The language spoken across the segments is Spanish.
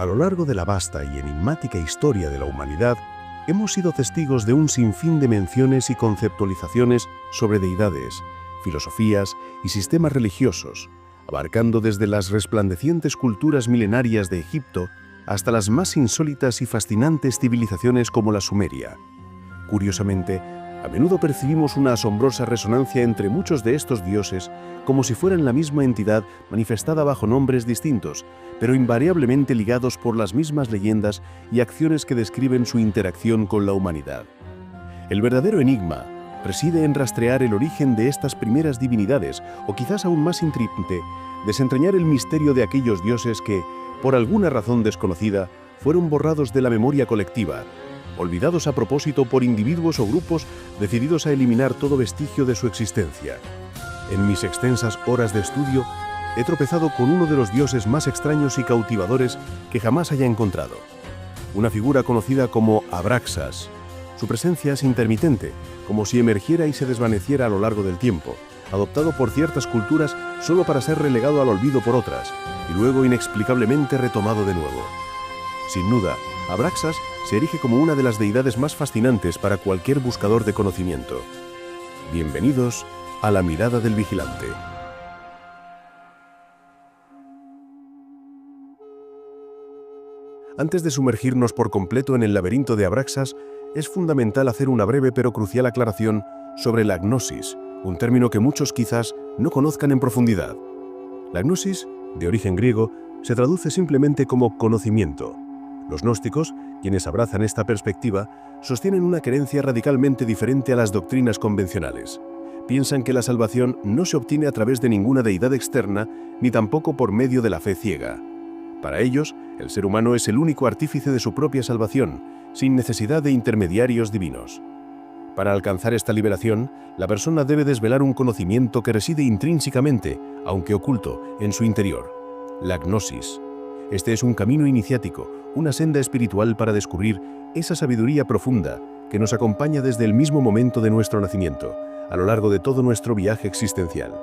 A lo largo de la vasta y enigmática historia de la humanidad, hemos sido testigos de un sinfín de menciones y conceptualizaciones sobre deidades, filosofías y sistemas religiosos, abarcando desde las resplandecientes culturas milenarias de Egipto hasta las más insólitas y fascinantes civilizaciones como la Sumeria. Curiosamente, a menudo percibimos una asombrosa resonancia entre muchos de estos dioses, como si fueran la misma entidad manifestada bajo nombres distintos, pero invariablemente ligados por las mismas leyendas y acciones que describen su interacción con la humanidad. El verdadero enigma reside en rastrear el origen de estas primeras divinidades, o quizás aún más intrigante, desentrañar el misterio de aquellos dioses que, por alguna razón desconocida, fueron borrados de la memoria colectiva, olvidados a propósito por individuos o grupos decididos a eliminar todo vestigio de su existencia. En mis extensas horas de estudio, he tropezado con uno de los dioses más extraños y cautivadores que jamás haya encontrado. Una figura conocida como Abraxas. Su presencia es intermitente, como si emergiera y se desvaneciera a lo largo del tiempo, adoptado por ciertas culturas solo para ser relegado al olvido por otras, y luego inexplicablemente retomado de nuevo. Sin duda, Abraxas se erige como una de las deidades más fascinantes para cualquier buscador de conocimiento. Bienvenidos a la mirada del vigilante. Antes de sumergirnos por completo en el laberinto de Abraxas, es fundamental hacer una breve pero crucial aclaración sobre la gnosis, un término que muchos quizás no conozcan en profundidad. La gnosis, de origen griego, se traduce simplemente como conocimiento. Los gnósticos, quienes abrazan esta perspectiva, sostienen una creencia radicalmente diferente a las doctrinas convencionales. Piensan que la salvación no se obtiene a través de ninguna deidad externa, ni tampoco por medio de la fe ciega. Para ellos, el ser humano es el único artífice de su propia salvación, sin necesidad de intermediarios divinos. Para alcanzar esta liberación, la persona debe desvelar un conocimiento que reside intrínsecamente, aunque oculto, en su interior: la gnosis. Este es un camino iniciático, una senda espiritual para descubrir esa sabiduría profunda que nos acompaña desde el mismo momento de nuestro nacimiento, a lo largo de todo nuestro viaje existencial.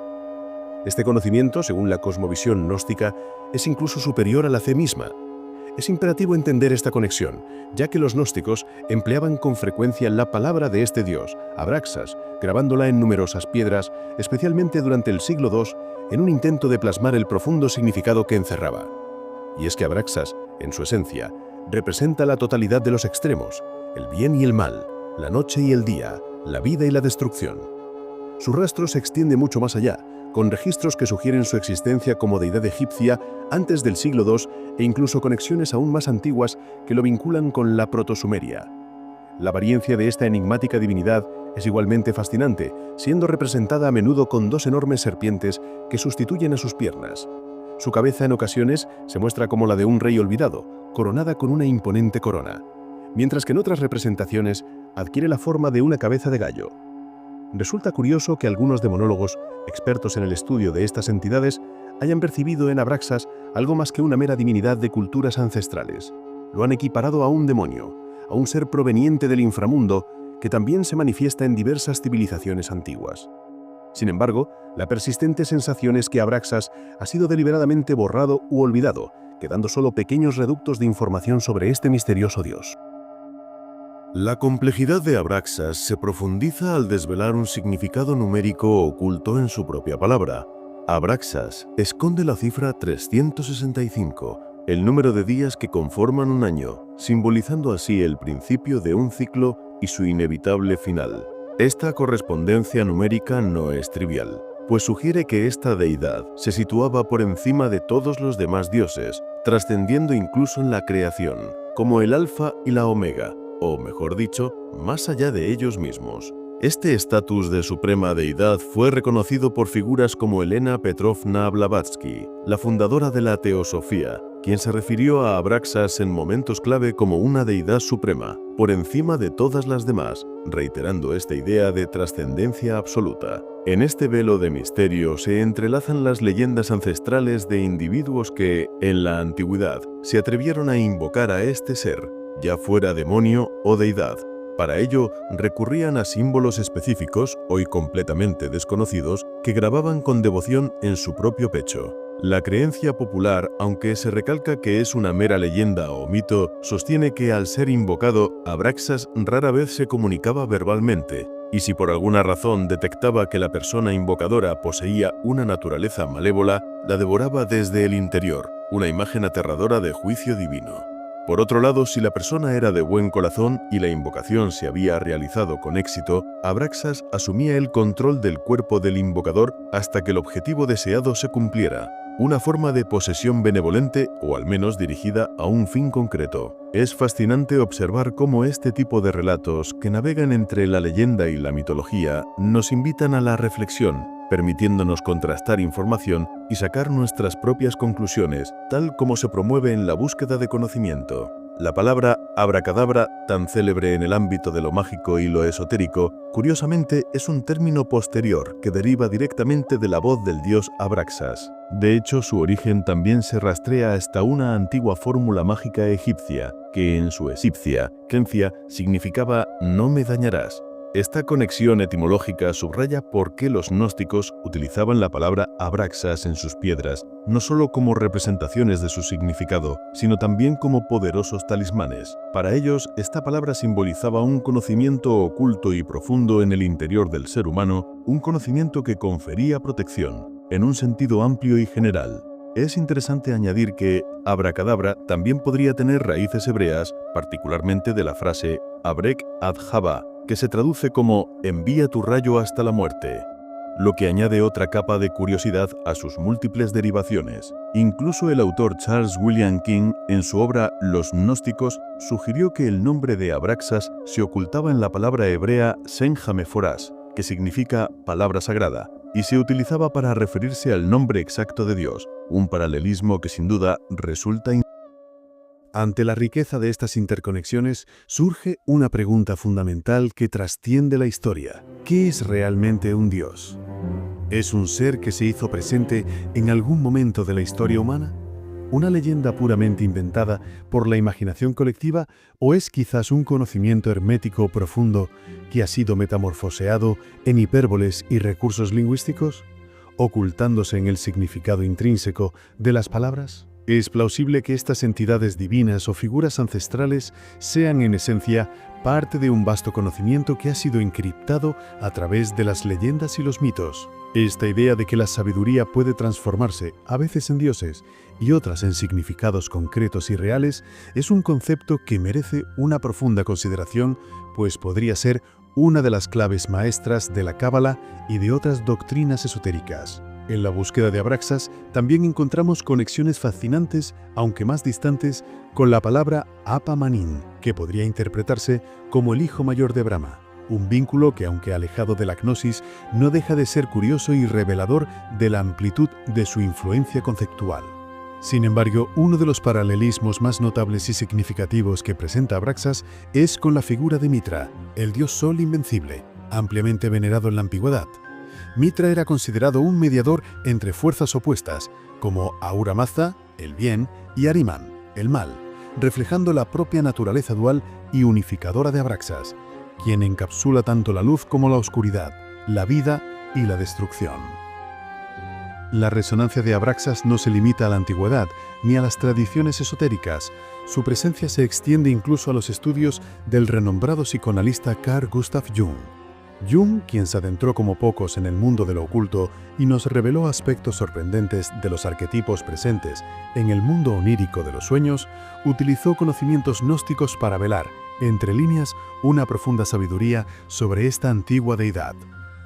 Este conocimiento, según la cosmovisión gnóstica, es incluso superior a la fe misma. Es imperativo entender esta conexión, ya que los gnósticos empleaban con frecuencia la palabra de este dios, Abraxas, grabándola en numerosas piedras, especialmente durante el siglo II, en un intento de plasmar el profundo significado que encerraba. Y es que Abraxas, en su esencia, representa la totalidad de los extremos, el bien y el mal, la noche y el día, la vida y la destrucción. Su rastro se extiende mucho más allá, con registros que sugieren su existencia como deidad egipcia antes del siglo II e incluso conexiones aún más antiguas que lo vinculan con la protosumeria. La apariencia de esta enigmática divinidad es igualmente fascinante, siendo representada a menudo con dos enormes serpientes que sustituyen a sus piernas. Su cabeza en ocasiones se muestra como la de un rey olvidado, coronada con una imponente corona, mientras que en otras representaciones adquiere la forma de una cabeza de gallo. Resulta curioso que algunos demonólogos, expertos en el estudio de estas entidades, hayan percibido en Abraxas algo más que una mera divinidad de culturas ancestrales. Lo han equiparado a un demonio, a un ser proveniente del inframundo que también se manifiesta en diversas civilizaciones antiguas. Sin embargo, la persistente sensación es que Abraxas ha sido deliberadamente borrado u olvidado, quedando solo pequeños reductos de información sobre este misterioso dios. La complejidad de Abraxas se profundiza al desvelar un significado numérico oculto en su propia palabra. Abraxas esconde la cifra 365, el número de días que conforman un año, simbolizando así el principio de un ciclo y su inevitable final. Esta correspondencia numérica no es trivial, pues sugiere que esta deidad se situaba por encima de todos los demás dioses, trascendiendo incluso en la creación, como el Alfa y la Omega, o mejor dicho, más allá de ellos mismos. Este estatus de suprema deidad fue reconocido por figuras como Elena Petrovna Blavatsky, la fundadora de la teosofía, quien se refirió a Abraxas en momentos clave como una deidad suprema, por encima de todas las demás, reiterando esta idea de trascendencia absoluta. En este velo de misterio se entrelazan las leyendas ancestrales de individuos que, en la antigüedad, se atrevieron a invocar a este ser, ya fuera demonio o deidad. Para ello, recurrían a símbolos específicos, hoy completamente desconocidos, que grababan con devoción en su propio pecho. La creencia popular, aunque se recalca que es una mera leyenda o mito, sostiene que al ser invocado, Abraxas rara vez se comunicaba verbalmente, y si por alguna razón detectaba que la persona invocadora poseía una naturaleza malévola, la devoraba desde el interior, una imagen aterradora de juicio divino. Por otro lado, si la persona era de buen corazón y la invocación se había realizado con éxito, Abraxas asumía el control del cuerpo del invocador hasta que el objetivo deseado se cumpliera. Una forma de posesión benevolente o al menos dirigida a un fin concreto. Es fascinante observar cómo este tipo de relatos, que navegan entre la leyenda y la mitología, nos invitan a la reflexión, permitiéndonos contrastar información y sacar nuestras propias conclusiones, tal como se promueve en la búsqueda de conocimiento. La palabra abracadabra, tan célebre en el ámbito de lo mágico y lo esotérico, curiosamente es un término posterior que deriva directamente de la voz del dios Abraxas. De hecho, su origen también se rastrea hasta una antigua fórmula mágica egipcia, que en su egipcia, Kencia, significaba «no me dañarás». Esta conexión etimológica subraya por qué los gnósticos utilizaban la palabra Abraxas en sus piedras, no solo como representaciones de su significado, sino también como poderosos talismanes. Para ellos, esta palabra simbolizaba un conocimiento oculto y profundo en el interior del ser humano, un conocimiento que confería protección, en un sentido amplio y general. Es interesante añadir que abracadabra también podría tener raíces hebreas, particularmente de la frase abrek ad haba, que se traduce como «envía tu rayo hasta la muerte», lo que añade otra capa de curiosidad a sus múltiples derivaciones. Incluso el autor Charles William King, en su obra Los gnósticos, sugirió que el nombre de Abraxas se ocultaba en la palabra hebrea Senjameforas, que significa palabra sagrada, y se utilizaba para referirse al nombre exacto de Dios, un paralelismo que sin duda resulta interesante. Ante la riqueza de estas interconexiones, surge una pregunta fundamental que trasciende la historia. ¿Qué es realmente un dios? ¿Es un ser que se hizo presente en algún momento de la historia humana? ¿Una leyenda puramente inventada por la imaginación colectiva o es quizás un conocimiento hermético profundo que ha sido metamorfoseado en hipérboles y recursos lingüísticos, ocultándose en el significado intrínseco de las palabras? Es plausible que estas entidades divinas o figuras ancestrales sean en esencia parte de un vasto conocimiento que ha sido encriptado a través de las leyendas y los mitos. Esta idea de que la sabiduría puede transformarse, a veces en dioses y otras en significados concretos y reales, es un concepto que merece una profunda consideración, pues podría ser una de las claves maestras de la Cábala y de otras doctrinas esotéricas. En la búsqueda de Abraxas también encontramos conexiones fascinantes, aunque más distantes, con la palabra Apamanin, que podría interpretarse como el hijo mayor de Brahma. Un vínculo que, aunque alejado de la gnosis, no deja de ser curioso y revelador de la amplitud de su influencia conceptual. Sin embargo, uno de los paralelismos más notables y significativos que presenta Abraxas es con la figura de Mitra, el dios Sol invencible, ampliamente venerado en la antigüedad. Mitra era considerado un mediador entre fuerzas opuestas, como Ahura Mazda, el bien, y Ahriman, el mal, reflejando la propia naturaleza dual y unificadora de Abraxas, quien encapsula tanto la luz como la oscuridad, la vida y la destrucción. La resonancia de Abraxas no se limita a la antigüedad ni a las tradiciones esotéricas. Su presencia se extiende incluso a los estudios del renombrado psicoanalista Carl Gustav Jung. Jung, quien se adentró como pocos en el mundo de lo oculto y nos reveló aspectos sorprendentes de los arquetipos presentes en el mundo onírico de los sueños, utilizó conocimientos gnósticos para velar, entre líneas, una profunda sabiduría sobre esta antigua deidad.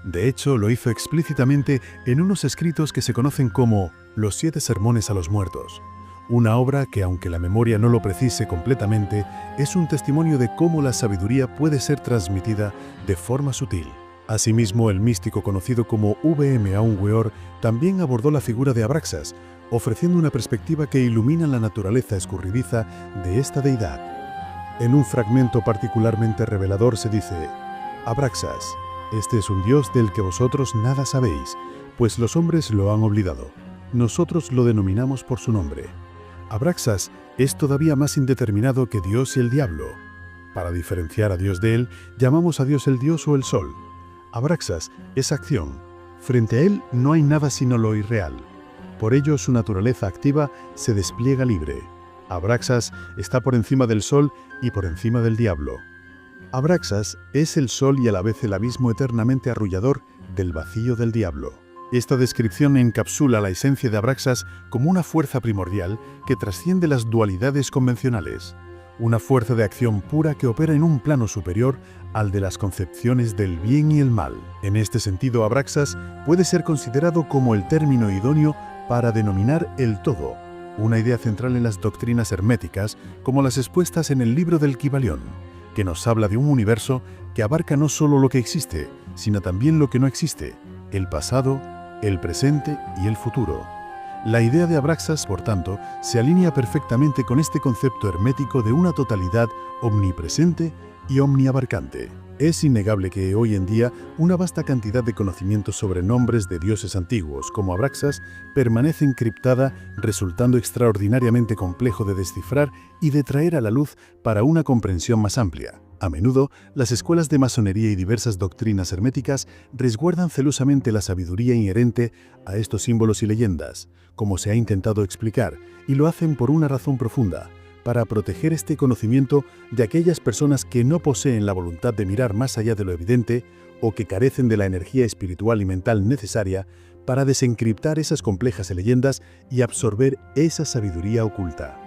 De hecho, lo hizo explícitamente en unos escritos que se conocen como Los 7 sermones a los muertos, una obra que, aunque la memoria no lo precise completamente, es un testimonio de cómo la sabiduría puede ser transmitida de forma sutil. Asimismo, el místico conocido como V.M. Aun-Weor también abordó la figura de Abraxas, ofreciendo una perspectiva que ilumina la naturaleza escurridiza de esta deidad. En un fragmento particularmente revelador se dice: Abraxas, este es un dios del que vosotros nada sabéis, pues los hombres lo han olvidado. Nosotros lo denominamos por su nombre. Abraxas es todavía más indeterminado que Dios y el diablo. Para diferenciar a Dios de él, llamamos a Dios el dios o el sol. Abraxas es acción. Frente a él no hay nada sino lo irreal. Por ello, su naturaleza activa se despliega libre. Abraxas está por encima del sol y por encima del diablo. Abraxas es el sol y a la vez el abismo eternamente arrullador del vacío del diablo. Esta descripción encapsula la esencia de Abraxas como una fuerza primordial que trasciende las dualidades convencionales. Una fuerza de acción pura que opera en un plano superior al de las concepciones del bien y el mal. En este sentido, Abraxas puede ser considerado como el término idóneo para denominar el todo, una idea central en las doctrinas herméticas como las expuestas en el libro del Kybalión, que nos habla de un universo que abarca no solo lo que existe, sino también lo que no existe, el pasado, el presente y el futuro. La idea de Abraxas, por tanto, se alinea perfectamente con este concepto hermético de una totalidad omnipresente y omniabarcante. Es innegable que hoy en día una vasta cantidad de conocimientos sobre nombres de dioses antiguos como Abraxas permanece encriptada, resultando extraordinariamente complejo de descifrar y de traer a la luz para una comprensión más amplia. A menudo, las escuelas de masonería y diversas doctrinas herméticas resguardan celosamente la sabiduría inherente a estos símbolos y leyendas, como se ha intentado explicar, y lo hacen por una razón profunda: para proteger este conocimiento de aquellas personas que no poseen la voluntad de mirar más allá de lo evidente o que carecen de la energía espiritual y mental necesaria para desencriptar esas complejas leyendas y absorber esa sabiduría oculta.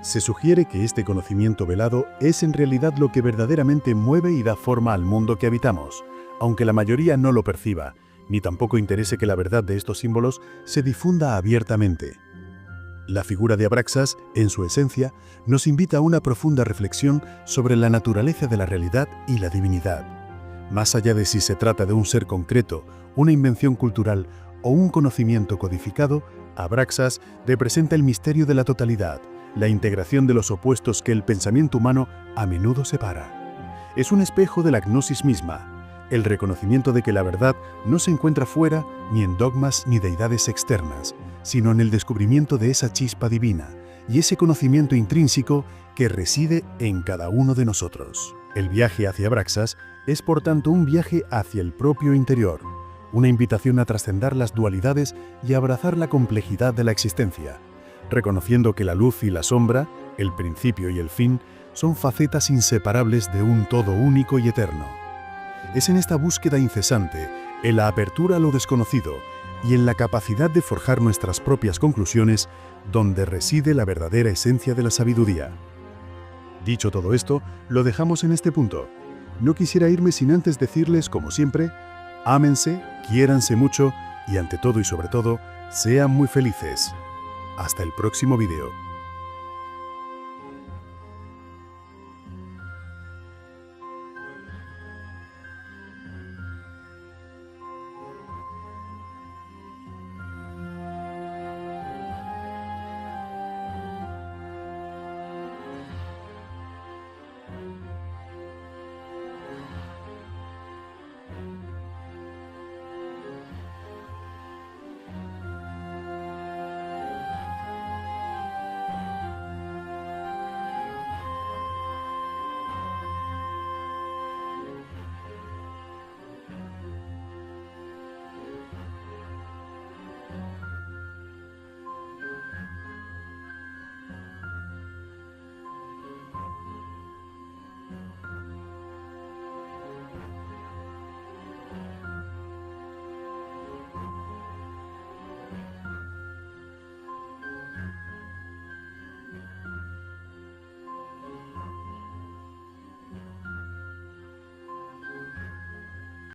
Se sugiere que este conocimiento velado es en realidad lo que verdaderamente mueve y da forma al mundo que habitamos, aunque la mayoría no lo perciba, ni tampoco interese que la verdad de estos símbolos se difunda abiertamente. La figura de Abraxas, en su esencia, nos invita a una profunda reflexión sobre la naturaleza de la realidad y la divinidad. Más allá de si se trata de un ser concreto, una invención cultural o un conocimiento codificado, Abraxas representa el misterio de la totalidad, la integración de los opuestos que el pensamiento humano a menudo separa. Es un espejo de la gnosis misma, el reconocimiento de que la verdad no se encuentra fuera ni en dogmas ni deidades externas, sino en el descubrimiento de esa chispa divina y ese conocimiento intrínseco que reside en cada uno de nosotros. El viaje hacia Abraxas es, por tanto, un viaje hacia el propio interior, una invitación a trascender las dualidades y a abrazar la complejidad de la existencia, reconociendo que la luz y la sombra, el principio y el fin, son facetas inseparables de un todo único y eterno. Es en esta búsqueda incesante, en la apertura a lo desconocido y en la capacidad de forjar nuestras propias conclusiones, donde reside la verdadera esencia de la sabiduría. Dicho todo esto, lo dejamos en este punto. No quisiera irme sin antes decirles, como siempre, ámense, quiéranse mucho y, ante todo y sobre todo, sean muy felices. Hasta el próximo video.